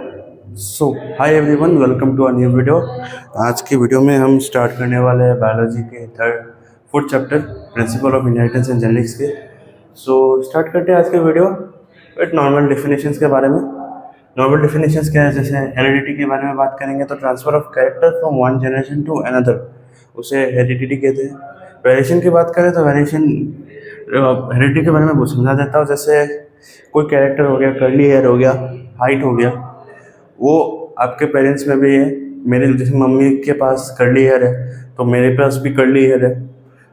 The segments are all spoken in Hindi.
So hi everyone, welcome to a new video. आज की वीडियो में हम स्टार्ट करने वाले हैं बायोलॉजी के fourth chapter principle of inheritance and genetics के। सो स्टार्ट करते हैं आज के वीडियो विथ नॉर्मल डेफिनेशंस के बारे में। नॉर्मल डेफिनेशंस क्या है, जैसे हेरिडिटी के बारे में बात करेंगे तो transfer of character from one generation to another, उसे हेरिडिटी कहते हैं। वेरिएशन की बात करें तो वेरिएशन हेरिडिटी के बारे में बहुत समझा देता हूँ। जैसे कोई कैरेक्टर हो गया, कर्ली हेयर हो गया, हाइट हो गया, वो आपके पेरेंट्स में भी है। मेरे जैसे मम्मी के पास कर्ली हेयर है तो मेरे पास भी कर्ली हेयर है।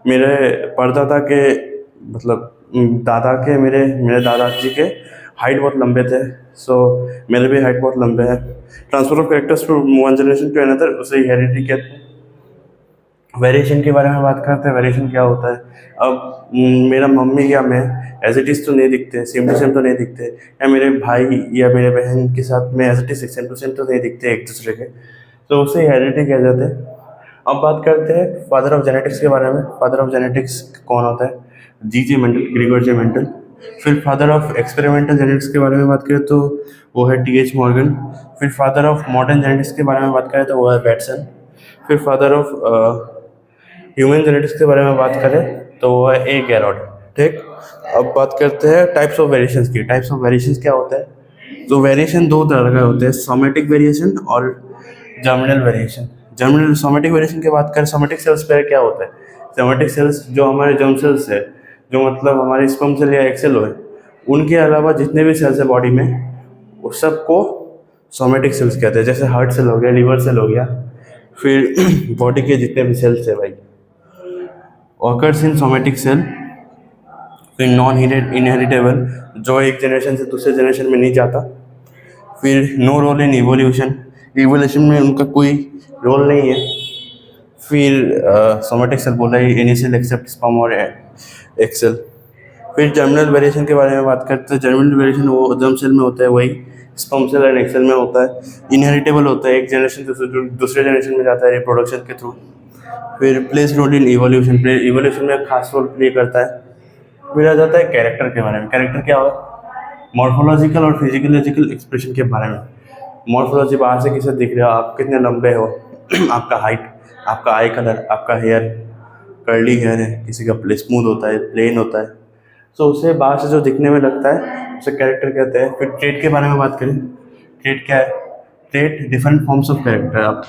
मेरे परदादा के मतलब दादा के मेरे मेरे दादाजी के हाइट बहुत लंबे थे, सो मेरे भी हाइट बहुत लंबे हैं। Transfer of characters from one generation to another, उसे हेरिडिटी कहते हैं। वेरिएशन के बारे में बात करते हैं। वेरिएशन क्या होता है? अब मेरा मम्मी या मैं एज इट इज़ तो नहीं दिखते, सेम टू सेम तो नहीं दिखते, या मेरे भाई या मेरे बहन के साथ में as it is same to same तो नहीं दिखते एक दूसरे के, तो उसे हेरिडिटी कह जाते हैं। अब बात करते हैं फादर ऑफ जेनेटिक्स के बारे में। फादर ऑफ जेनेटिक्स कौन होता है? जी मेंडल, ग्रीगोर जे मेंडल। फिर फादर ऑफ एक्सपेरिमेंटल जेनेटिक्स के बारे में बात करें तो वो है टी.एच. मॉर्गन। फिर फादर ऑफ मॉडर्न जेनेटिक्स के बारे में बात करें तो वो है बैटसन। फिर फादर ऑफ ह्यूमन जेनेटिक्स के बारे में बात करें तो वो है ए गैरोड। ठीक, अब बात करते हैं टाइप्स ऑफ वेरिएशंस की। टाइप्स ऑफ वेरिएशंस क्या होता है? तो वेरिएशन दो तरह का होते हैं, सोमेटिक वेरिएशन और germinal variation. Germinal somatic variation की बात करें, सोमेटिक सेल्स पर क्या होता है? सोमेटिक सेल्स जो हमारे जर्म सेल्स है, जो मतलब हमारे स्पर्म सेल या एक्सेल है, उनके अलावा जितने भी सेल्स है बॉडी में, उस सबको सोमेटिक सेल्स कहते हैं। जैसे हार्ट सेल हो गया, लिवर सेल हो गया, फिर बॉडी के जितने भी सेल्स है भाई, ऑकर्स इन सोमेटिक सेल। फिर नॉन इनहेरिटेबल, जो एक जनरेशन से दूसरे जनरेशन में नहीं जाता। फिर no role in evolution, evolution में उनका कोई रोल नहीं है। फिर सोमेटिक सेल बोला है इनिशियल एक्सेप्ट स्पर्म और एक्सेल। फिर जर्मिनल वेरिएशन के बारे में बात करते हैं। जर्मिनल वेरिएशन वो जर्म सेल में होता है, वही स्पर्म सेल एंड एक्सेल में होता है। इनहेरिटेबल होता है, एक जनरेशन से दूसरे जनरेशन में जाता है रिप्रोडक्शन के थ्रू। फिर plays role in evolution, evolution में खास रोल प्ले करता है। फिर आ जाता है कैरेक्टर के बारे में। कैरेक्टर क्या हो? मॉर्फोलॉजिकल और फिजियोलॉजिकल एक्सप्रेशन के बारे में। मॉर्फोलॉजी, बाहर से किसे दिख रहे हो, आप कितने लंबे हो, आपका हाइट, आपका आई कलर, आपका हेयर कर्ली हेयर है, किसी का स्मूथ होता है, प्लेन होता है, तो उसे बाहर से जो दिखने में लगता है उसे कैरेक्टर कहते हैं। फिर ट्रेट के बारे में बात करें, ट्रेट क्या है? Trait different forms of character. अब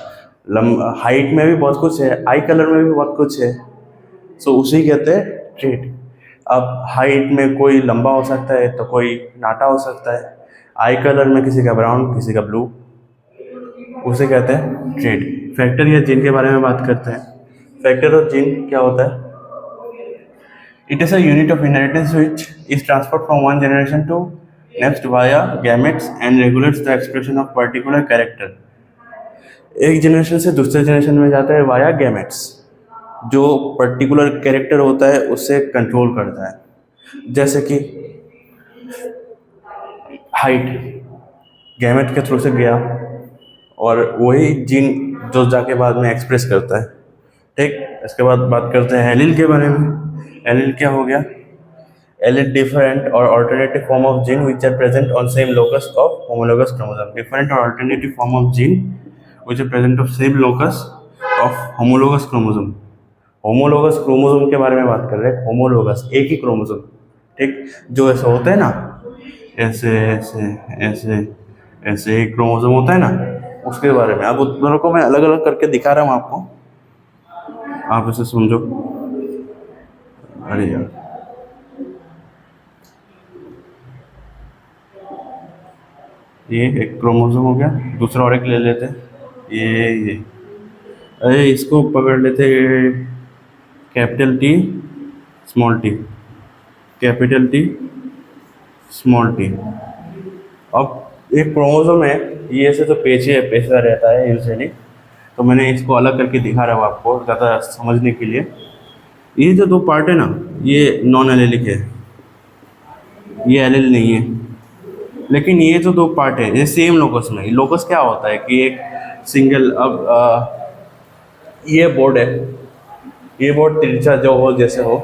हाइट में भी बहुत कुछ है, आई कलर में भी बहुत कुछ है, सो उसे कहते हैं ट्रेट। अब हाइट में कोई लंबा हो सकता है तो कोई नाटा हो सकता है, आई कलर में किसी का ब्राउन, किसी का ब्लू, उसे कहते हैं ट्रेट। फैक्टर या जीन के बारे में बात करते हैं। फैक्टर और जीन क्या होता है? It is a unit of inheritance which is transferred from one generation to next via gametes and regulates the expression of particular character. एक जनरेशन से दूसरे जनरेशन में जाता है वाया गैमेट्स, जो पर्टिकुलर कैरेक्टर होता है उससे कंट्रोल करता है। जैसे कि हाइट गैमेट के थ्रू से गया और वही जीन जो जाके बाद में एक्सप्रेस करता है। ठीक, इसके बाद बात करते हैं एलील के बारे में। एलील क्या हो गया? एलील डिफरेंट और alternative form of gene which are present on same locus of homologous chromosome. Different और alternative form of gene which are present of same locus of homologous chromosome. Homologous chromosome के बारे में बात कर रहे हैं। होमोलोगस, एक ही क्रोमोसोम, ठीक, जो ऐसे होते हैं ना, ऐसे ऐसे ऐसे ऐसे एक क्रोमोसोम होता है ना, उसके बारे में। अब उन दोनों को मैं अलग अलग करके दिखा रहा हूँ आपको, आप इसे समझो। अरे यार, ये एक क्रोमोसोम हो गया, दूसरा और एक ले लेते हैं, ये अरे इसको पकड़ लेते, capital T small T, capital T small T. अब एक क्रोमोसोम है, ये ऐसे तो पेचा रहता है यूजुअली, तो मैंने इसको अलग करके दिखा रहा हूँ आपको ज़्यादा समझने के लिए। ये जो दो पार्ट है ना, ये नॉन एलेलिक है, ये एलेल नहीं है। लेकिन ये जो दो पार्ट है ये सेम लोकस में। लोकस क्या होता है कि एक सिंगल, अब ये बोर्ड है, ये बोर्ड तिरछा जो हो जैसे हो,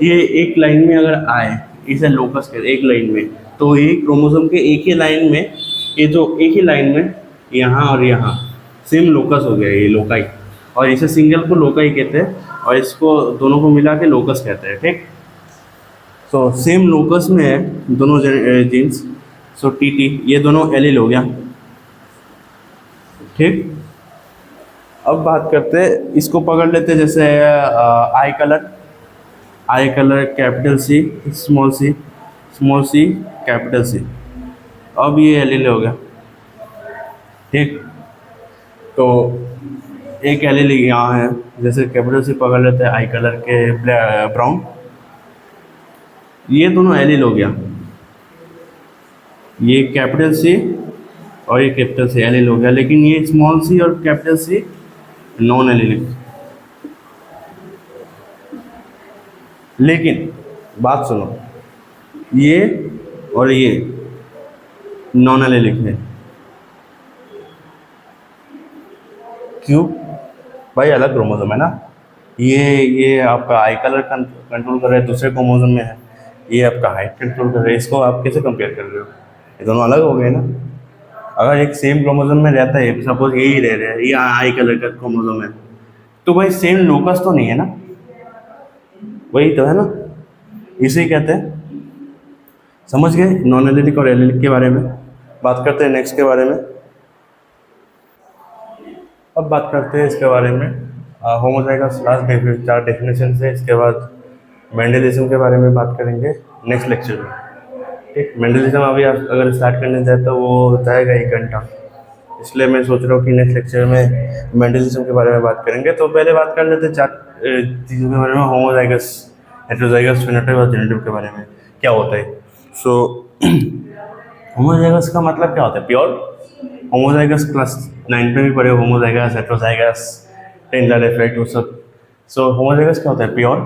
ये एक लाइन में अगर आए, इसे लोकस कहते हैं, एक लाइन में, तो ये क्रोमोसोम के एक ही लाइन में ये जो एक ही लाइन में यहाँ और यहाँ सेम लोकस हो गया, ये लोकाई, और इसे सिंगल को लोकाई कहते हैं और इसको दोनों को मिला के लोकस कहते हैं। ठीक, तो सेम लोकस में है दोनों जीन्स। सो टी टी, ये दोनों एलिल हो गया। ठीक, अब बात करते हैं, इसको पकड़ लेते हैं जैसे eye colour, eye colour capital C small C, small C capital C, अब ये एलिल हो गया। ठीक, तो एक एलिल यहाँ है, जैसे कैपिटल सी पकड़ लेते हैं आई कलर के ब्राउन, ये दोनों एलिल हो गया। ये कैपिटल सी और ये कैपिटल सी एलिल हो गया, लेकिन ये स्मॉल सी और कैपिटल सी नॉन एलिलिक। लेकिन बात सुनो, ये और ये नॉन एलिलिक है। क्यों भाई? अलग क्रोमोसोम है ना। ये आपका आई कलर कंट्रोल कर रहा है, दूसरे क्रोमोसोम में है। ये आपका हाइट कंट्रोल कर रहा है, इसको आप कैसे कंपेयर कर रहे हो? ये दोनों अलग हो गए ना। अगर एक सेम क्रोमोसोम में रहता है, सपोज यही रह रहा है, ये आई कलर का क्रोमोसोम है, तो भाई सेम लोकस तो नहीं है ना, वही तो है ना, इसे कहते हैं। समझ गए नॉन एलिलिक और एलिलिक के बारे में। बात करते हैं नेक्स्ट के बारे में। अब बात करते हैं इसके बारे में होमोजाइगस लास्ट 4 डेफिनेशन है। इसके बाद मेंडलिज्म के बारे में बात करेंगे नेक्स्ट लेक्चर में। ठीक, मेंडलिज्म अभी आप अगर स्टार्ट करने जाए तो वो जाएगा 1 घंटा, इसलिए मैं सोच रहा हूँ कि नेक्स्ट लेक्चर में मेंडलिज्म के बारे में बात करेंगे। तो पहले बात कर लेते हैं 4 चीज़ों के बारे में, होमोजाइगस, हेटेरोजाइगस, फेनोटाइप और जेनोटाइप के बारे में क्या होता है। सो होमोजाइगस का मतलब क्या होता है? प्योर होमोजाइगस, क्लास 9 में भी पढ़े होमोजाइगस, हेटेरोजाइगस, टेंडलर इफेक्ट, वो सब। सो होमोजाइगस क्या होता है? प्योर।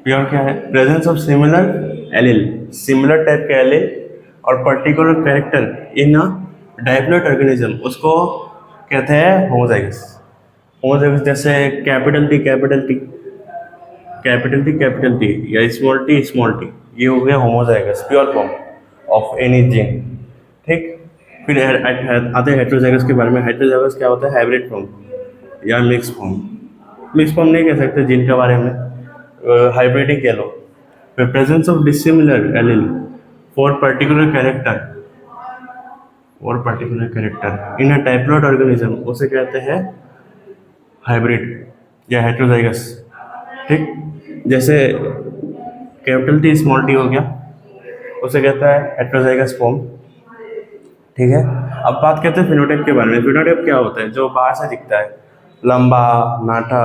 प्योर क्या है? Presence of similar allele, similar type के एलिल और particular character in a diploid organism, उसको कहते हैं होमोजाइगस। होमोजाइगस जैसे capital T capital T, capital T capital T, या स्मॉल टी, ये हो गया homozygous, pure form of any gene. ठीक, फिर आते हैं हेटेरोजाइगस के बारे में। हेटेरोजाइगस क्या होता है? हाइब्रिड फॉर्म या मिक्स फॉर्म। मिक्स फॉर्म नहीं कह सकते जिनके बारे में, हाइब्रिड ही कह लो। फिर presence of dissimilar allele for particular character और particular character in a diploid organism, उसे कहते हैं हाइब्रिड या हेटेरोजाइगस। ठीक, जैसे कैपिटल टी स्मॉल टी हो गया, उसे कहता है हेटेरोजाइगस फॉर्म। ठीक है, अब बात करते हैं फिनोटाइप के बारे में। फिनोटाइप क्या होता है? जो बाहर से दिखता है, लंबा, नाटा।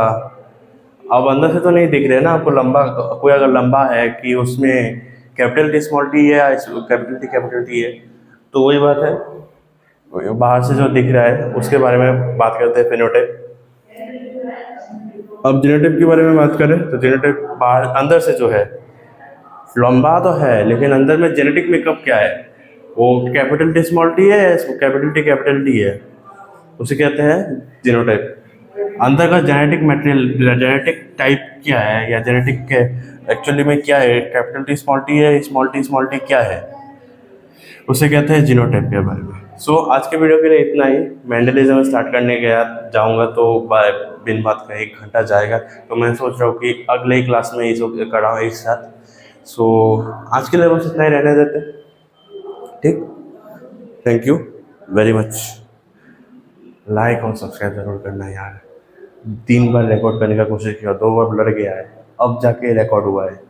अब अंदर से तो नहीं दिख रहे ना आपको लंबा, कोई अगर लंबा है कि उसमें कैपिटल टी स्मॉल टी है या कैपिटल टी है, तो वही बात है, बाहर से जो दिख रहा है उसके बारे में बात करते हैं फिनोटाइप। अब जीनोटाइप के बारे में बात करें तो जीनोटाइप बाहर, अंदर से जो है लंबा तो है, लेकिन अंदर में जेनेटिक मेकअप क्या है? वो कैपिटल टी स्मॉल टी है, कैपिटल टी है, उसे कहते हैं जीनोटाइप। अंदर का जेनेटिक मटेरियल, जेनेटिक टाइप क्या है या जेनेटिक एक्चुअली में क्या है, कैपिटल टी स्मॉल टी क्या है, उसे कहते हैं जीनोटाइप के बारे में। सो आज के वीडियो के लिए इतना ही। मेंडलिज्म स्टार्ट करने गया जाऊंगा तो बिन बात का 1 घंटा जाएगा, तो मैं सोच रहा हूँ कि अगले ही क्लास में ये सब कराऊँ एक साथ। सो आज के लिए बस इतना ही रहने देते। ठीक, thank you very much. Like और सब्सक्राइब जरूर करना यार। 3 बार रिकॉर्ड करने का कोशिश किया, 2 बार ब्लर गया है, अब जाके रिकॉर्ड हुआ है।